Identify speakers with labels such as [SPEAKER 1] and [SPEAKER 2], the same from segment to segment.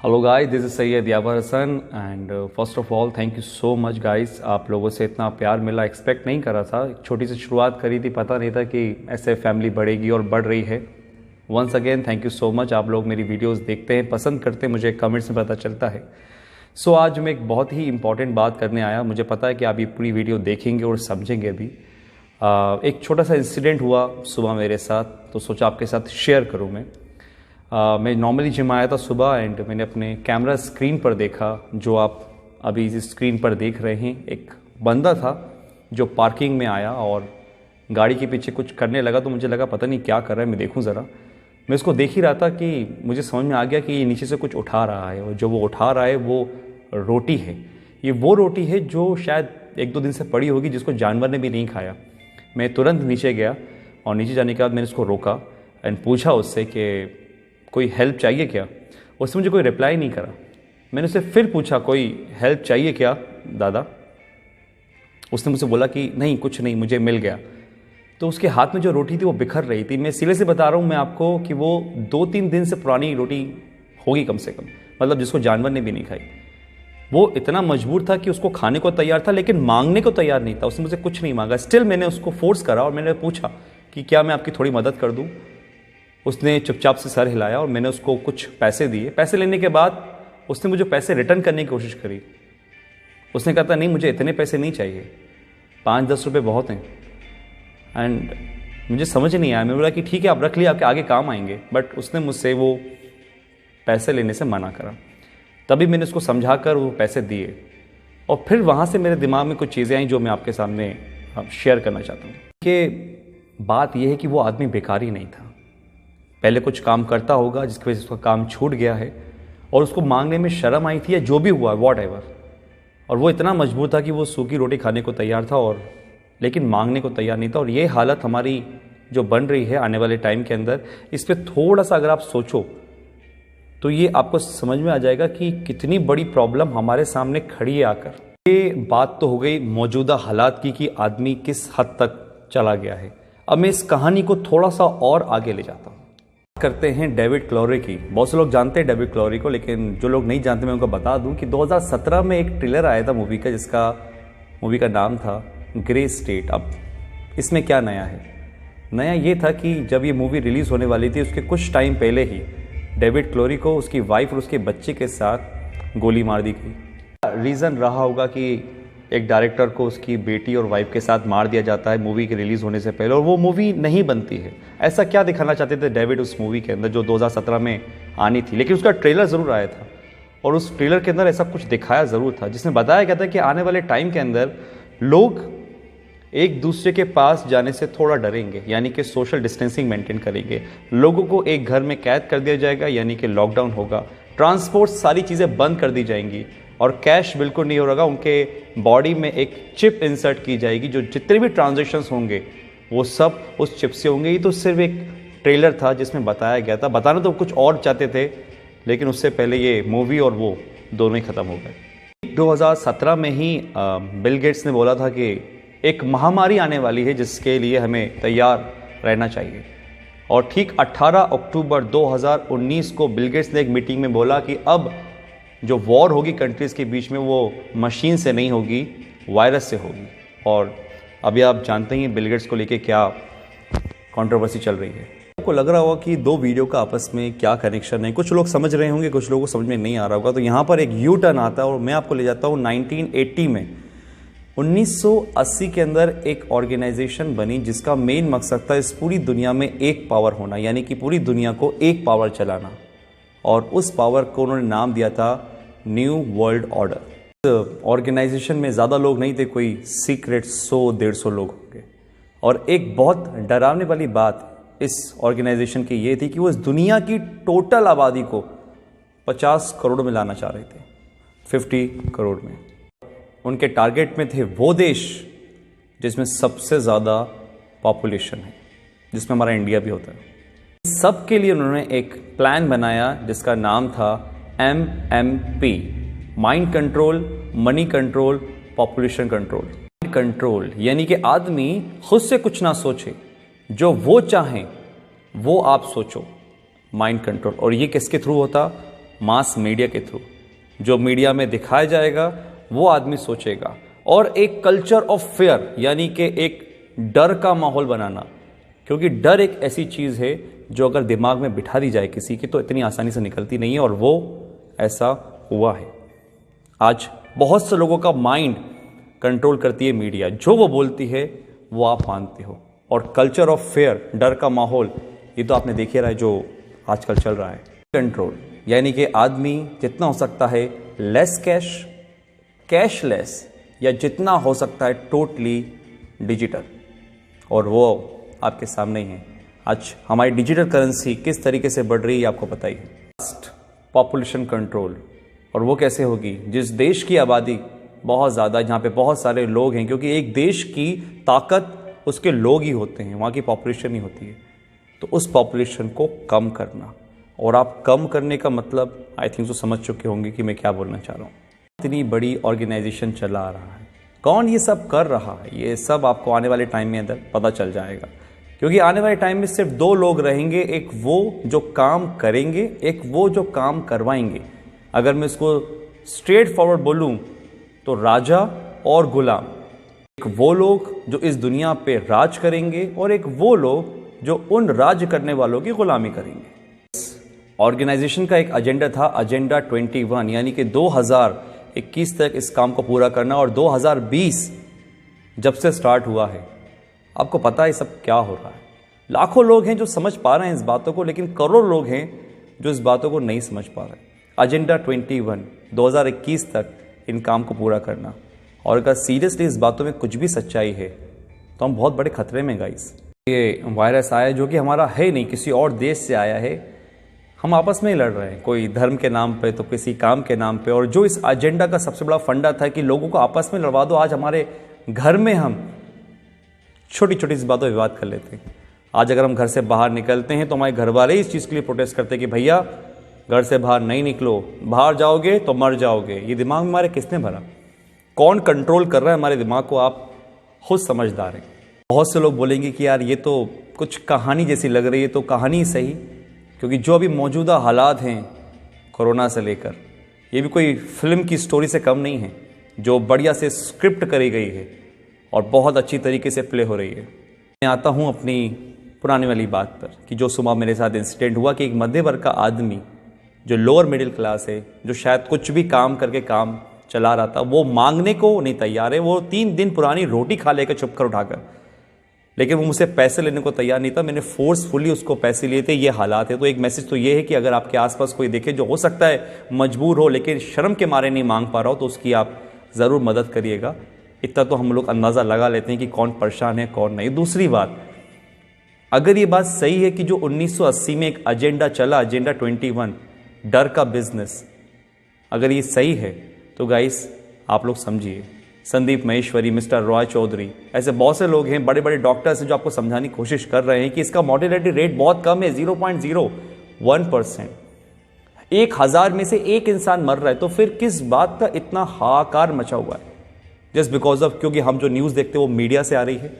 [SPEAKER 1] Hello guys, this is Syed Yawar Hasan and first of all thank you so much guys. आप लोगों से इतना प्यार मिला, एक्सपेक्ट नहीं करा था। एक छोटी सी शुरुआत करी थी, पता नहीं था कि ऐसे फैमिली बढ़ेगी और बढ़ रही है। Once again thank you so much. आप लोग मेरी वीडियोस देखते हैं, पसंद करते हैं, मुझे कमेंट्स में पता चलता है। सो आज मैं एक बहुत ही इंपॉर्टेंट बात करने आया। मुझे पता है कि आप ये पूरी वीडियो देखेंगे और समझेंगे भी। एक छोटा सा इंसिडेंट हुआ सुबह मेरे साथ, तो सोचा आपके साथ शेयर करूँ मैं नॉर्मली जिम आया था सुबह एंड मैंने अपने कैमरा स्क्रीन पर देखा, जो आप अभी इस स्क्रीन पर देख रहे हैं। एक बंदा था जो पार्किंग में आया और गाड़ी के पीछे कुछ करने लगा, तो मुझे लगा पता नहीं क्या कर रहा है, मैं देखूं ज़रा। मैं उसको देख ही रहा था कि मुझे समझ में आ गया कि ये नीचे से कुछ उठा रहा है, और जो वो उठा रहा है वो रोटी है। ये वो रोटी है जो शायद 1-2 दिन से पड़ी होगी, जिसको जानवर ने भी नहीं खाया। मैं तुरंत नीचे गया और नीचे जाने के बाद मैंने उसको रोका एंड पूछा उससे कि कोई हेल्प चाहिए क्या। उसने मुझे कोई रिप्लाई नहीं करा। मैंने उससे फिर पूछा कोई हेल्प चाहिए क्या दादा। उसने मुझसे बोला कि नहीं, कुछ नहीं, मुझे मिल गया। तो उसके हाथ में जो रोटी थी वो बिखर रही थी। मैं सिरे से बता रहा हूँ मैं आपको कि वो 2-3 दिन से पुरानी रोटी होगी कम से कम, मतलब जिसको जानवर ने भी नहीं खाई। वो इतना मजबूर था कि उसको खाने को तैयार था, लेकिन मांगने को तैयार नहीं था। उसने मुझे कुछ नहीं मांगा। स्टिल मैंने उसको फोर्स करा और मैंने पूछा कि क्या मैं आपकी थोड़ी मदद कर दूँ। उसने चुपचाप से सर हिलाया और मैंने उसको कुछ पैसे दिए। पैसे लेने के बाद उसने मुझे पैसे रिटर्न करने की कोशिश करी। उसने कहा था नहीं, मुझे इतने पैसे नहीं चाहिए, 5-10 रुपये बहुत हैं। एंड मुझे समझ नहीं आया। मैं बोला कि ठीक है, आप रख लिया, आपके आगे काम आएंगे। बट उसने मुझसे वो पैसे लेने से मना करा। तभी मैंने उसको समझा कर वो पैसे दिए, और फिर वहाँ से मेरे दिमाग में कुछ चीज़ें आई जो मैं आपके सामने शेयर करना चाहता हूँ। कि बात यह है कि वो आदमी बेकारी नहीं था। पहले कुछ काम करता होगा जिसकी वजह से उसका काम छूट गया है, और उसको मांगने में शर्म आई थी या जो भी हुआ वॉट एवर। और वो इतना मजबूर था कि वो सूखी रोटी खाने को तैयार था, और लेकिन मांगने को तैयार नहीं था। और ये हालत हमारी जो बन रही है आने वाले टाइम के अंदर, इस पर थोड़ा सा अगर आप सोचो तो ये आपको समझ में आ जाएगा कि कितनी बड़ी प्रॉब्लम हमारे सामने खड़ी है आकर। ये बात तो हो गई मौजूदा हालात की कि आदमी किस हद तक चला गया है। अब मैं इस कहानी को थोड़ा सा और आगे ले जाता हूँ। करते हैं डेविड क्लोरी की। बहुत से लोग जानते हैं डेविड क्लोरी को, लेकिन जो लोग नहीं जानते मैं उनको बता दूं कि 2017 में एक ट्रेलर आया था मूवी का, जिसका मूवी का नाम था ग्रे स्टेट। अब इसमें क्या नया है? नया ये था कि जब ये मूवी रिलीज़ होने वाली थी उसके कुछ टाइम पहले ही डेविड क्लोरी को उसकी वाइफ और उसके बच्चे के साथ गोली मार दी गई। रीज़न रहा होगा कि एक डायरेक्टर को उसकी बेटी और वाइफ के साथ मार दिया जाता है मूवी के रिलीज़ होने से पहले, और वो मूवी नहीं बनती है। ऐसा क्या दिखाना चाहते थे डेविड उस मूवी के अंदर जो 2017 में आनी थी? लेकिन उसका ट्रेलर ज़रूर आया था, और उस ट्रेलर के अंदर ऐसा कुछ दिखाया ज़रूर था जिसमें बताया गया था कि आने वाले टाइम के अंदर लोग एक दूसरे के पास जाने से थोड़ा डरेंगे, यानी कि सोशल डिस्टेंसिंग मेंटेन करेंगे। लोगों को एक घर में कैद कर दिया जाएगा, यानी कि लॉकडाउन होगा। ट्रांसपोर्ट सारी चीज़ें बंद कर दी जाएंगी, और कैश बिल्कुल नहीं होगा। उनके बॉडी में एक चिप इंसर्ट की जाएगी, जो जितने भी ट्रांजैक्शंस होंगे वो सब उस चिप से होंगे। ये तो सिर्फ एक ट्रेलर था जिसमें बताया गया था। बताना तो कुछ और चाहते थे, लेकिन उससे पहले ये मूवी और वो दोनों ही ख़त्म हो गए। 2017 में ही बिल गेट्स ने बोला था कि एक महामारी आने वाली है जिसके लिए हमें तैयार रहना चाहिए। और ठीक 18 अक्टूबर 2019 को बिल गेट्स ने एक मीटिंग में बोला कि अब जो वॉर होगी कंट्रीज़ के बीच में वो मशीन से नहीं होगी, वायरस से होगी। और अभी आप जानते हैं बिल गेट्स को लेके क्या कंट्रोवर्सी चल रही है। आपको लग रहा होगा कि दो वीडियो का आपस में क्या कनेक्शन है। कुछ लोग समझ रहे होंगे, कुछ लोगों को समझ में नहीं आ रहा होगा। तो यहाँ पर एक यू टर्न आता है और मैं आपको ले जाता हूँ 1980 में। 1980 के अंदर एक ऑर्गेनाइजेशन बनी जिसका मेन मकसद था इस पूरी दुनिया में एक पावर होना, यानी कि पूरी दुनिया को एक पावर चलाना। और उस पावर को उन्होंने नाम दिया था न्यू वर्ल्ड ऑर्डर। ऑर्गेनाइजेशन में ज़्यादा लोग नहीं थे, कोई सीक्रेट 100-150 लोग होंगे। और एक बहुत डरावने वाली बात इस ऑर्गेनाइजेशन की ये थी कि वो इस दुनिया की टोटल आबादी को 50 करोड़ में लाना चाह रहे थे, 50 करोड़ में। उनके टारगेट में थे वो देश जिसमें सबसे ज़्यादा पॉपुलेशन है, जिसमें हमारा इंडिया भी होता है। सब के लिए उन्होंने एक प्लान बनाया जिसका नाम था MMP, mind control, money control, population control. Control यानी कि आदमी खुद से कुछ ना सोचे, जो वो चाहें वो आप सोचो, माइंड कंट्रोल। और ये किसके थ्रू होता? मास मीडिया के थ्रू। जो मीडिया में दिखाया जाएगा वो आदमी सोचेगा, और एक कल्चर ऑफ फेयर यानी कि एक डर का माहौल बनाना, क्योंकि डर एक ऐसी चीज़ है जो अगर दिमाग में बिठा दी जाए किसी की तो इतनी आसानी से निकलती नहीं है, और वो ऐसा हुआ है। आज बहुत से लोगों का माइंड कंट्रोल करती है मीडिया, जो वो बोलती है वो आप मानते हो। और कल्चर ऑफ फेयर, डर का माहौल, ये तो आपने देख ही रहा है जो आजकल चल रहा है। कंट्रोल यानी कि आदमी जितना हो सकता है लेस कैश, कैशलेस, या जितना हो सकता है टोटली डिजिटल, और वो आपके सामने ही है। आज हमारी डिजिटल करेंसी किस तरीके से बढ़ रही है आपको पता ही है। पॉपुलेशन कंट्रोल, और वो कैसे होगी? जिस देश की आबादी बहुत ज़्यादा, जहाँ पे बहुत सारे लोग हैं, क्योंकि एक देश की ताकत उसके लोग ही होते हैं, वहाँ की पॉपुलेशन ही होती है। तो उस पॉपुलेशन को कम करना, और आप कम करने का मतलब आई थिंक तो समझ चुके होंगे कि मैं क्या बोलना चाह रहा हूँ। इतनी बड़ी ऑर्गेनाइजेशन चला आ रहा है, कौन ये सब कर रहा है, ये सब आपको आने वाले टाइम में अंदर पता चल जाएगा। क्योंकि आने वाले टाइम में सिर्फ दो लोग रहेंगे, एक वो जो काम करेंगे, एक वो जो काम करवाएंगे। अगर मैं इसको स्ट्रेट फॉरवर्ड बोलूँ तो राजा और गुलाम। एक वो लोग जो इस दुनिया पे राज करेंगे, और एक वो लोग जो उन राज करने वालों की गुलामी करेंगे। ऑर्गेनाइजेशन का एक एजेंडा था, एजेंडा 21, यानी कि 2021 तक इस काम को पूरा करना, और 2020 जब से स्टार्ट हुआ है, आपको पता है सब क्या हो रहा है। लाखों लोग हैं जो समझ पा रहे हैं इस बातों को, लेकिन करोड़ लोग हैं जो इस बातों को नहीं समझ पा रहे। एजेंडा 21, 2021 तक इन काम को पूरा करना, और अगर सीरियसली इस बातों में कुछ भी सच्चाई है तो हम बहुत बड़े खतरे में गाइस। ये वायरस आया जो कि हमारा है नहीं, किसी और देश से आया है, हम आपस में ही लड़ रहे हैं, कोई धर्म के नाम पे तो किसी काम के नाम पे। और जो इस एजेंडा का सबसे बड़ा फंडा था कि लोगों को आपस में लड़वा दो, आज हमारे घर में हम छोटी छोटी इस बातों पर विवाद कर लेते हैं। आज अगर हम घर से बाहर निकलते हैं तो हमारे घर वाले इस चीज़ के लिए प्रोटेस्ट करते हैं कि भैया घर से बाहर नहीं निकलो, बाहर जाओगे तो मर जाओगे। ये दिमाग में हमारे किसने भरा? कौन कंट्रोल कर रहा है हमारे दिमाग को? आप खुद समझदार हैं। बहुत से लोग बोलेंगे कि यार ये तो कुछ कहानी जैसी लग रही है, तो कहानी सही, क्योंकि जो अभी मौजूदा हालात हैं कोरोना से लेकर, ये भी कोई फिल्म की स्टोरी से कम नहीं है, जो बढ़िया से स्क्रिप्ट करी गई है और बहुत अच्छी तरीके से प्ले हो रही है। मैं आता हूँ अपनी पुरानी वाली बात पर कि जो सुबह मेरे साथ इंसिडेंट हुआ कि एक मध्य वर्ग का आदमी जो लोअर मिडिल क्लास है, जो शायद कुछ भी काम करके काम चला रहा था, वो मांगने को नहीं तैयार है। वो 3 दिन पुरानी रोटी खा लेकर चुप कर उठाकर, लेकिन वो मुझसे पैसे लेने को तैयार नहीं था। मैंने फोर्सफुली उसको पैसे लिए थे। ये हालात है। तो एक मैसेज तो ये है कि अगर आपके आसपास कोई देखे जो हो सकता है मजबूर हो, लेकिन शर्म के मारे नहीं मांग पा रहा हो, तो उसकी आप ज़रूर मदद करिएगा। इतना तो हम लोग अंदाज़ा लगा लेते हैं कि कौन परेशान है कौन नहीं। दूसरी बात, अगर ये बात सही है कि जो 1980 में एक एजेंडा चला, एजेंडा 21, डर का बिजनेस, अगर ये सही है तो गाइस आप लोग समझिए, संदीप महेश्वरी, मिस्टर रॉय चौधरी, ऐसे बहुत से लोग हैं, बड़े बड़े डॉक्टर्स हैं जो आपको समझाने की कोशिश कर रहे हैं कि इसका मॉर्टेलिटी रेट बहुत कम है, 0.01%। 1000 में से एक इंसान मर रहा है, तो फिर किस बात का इतना हाहाकार मचा हुआ है? जस्ट बिकॉज ऑफ, क्योंकि हम जो न्यूज़ देखते हैं वो मीडिया से आ रही है।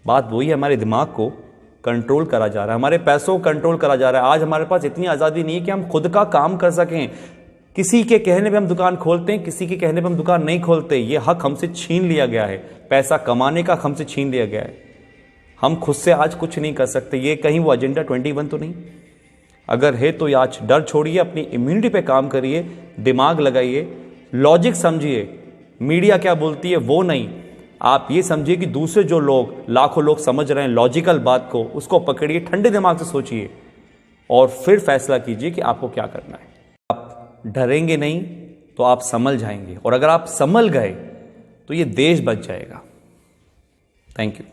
[SPEAKER 1] बात वही है, हमारे दिमाग को कंट्रोल करा जा रहा है, हमारे पैसों को कंट्रोल करा जा रहा है। आज हमारे पास इतनी आज़ादी नहीं है कि हम खुद का काम कर सकें। किसी के कहने पे हम दुकान खोलते हैं, किसी के कहने पे हम दुकान नहीं खोलते। ये हक हमसे छीन लिया गया है, पैसा कमाने का हमसे छीन लिया गया है। हम खुद से आज कुछ नहीं कर सकते। ये कहीं वो एजेंडा 21 तो नहीं? अगर है तो आज डर छोड़िए, अपनी इम्यूनिटी पे काम करिए, दिमाग लगाइए, लॉजिक समझिए। मीडिया क्या बोलती है वो नहीं, आप ये समझिए कि दूसरे जो लोग, लाखों लोग समझ रहे हैं लॉजिकल बात को, उसको पकड़िए, ठंडे दिमाग से सोचिए और फिर फैसला कीजिए कि आपको क्या करना है। आप डरेंगे नहीं तो आप संभल जाएंगे, और अगर आप संभल गए तो ये देश बच जाएगा। Thank you.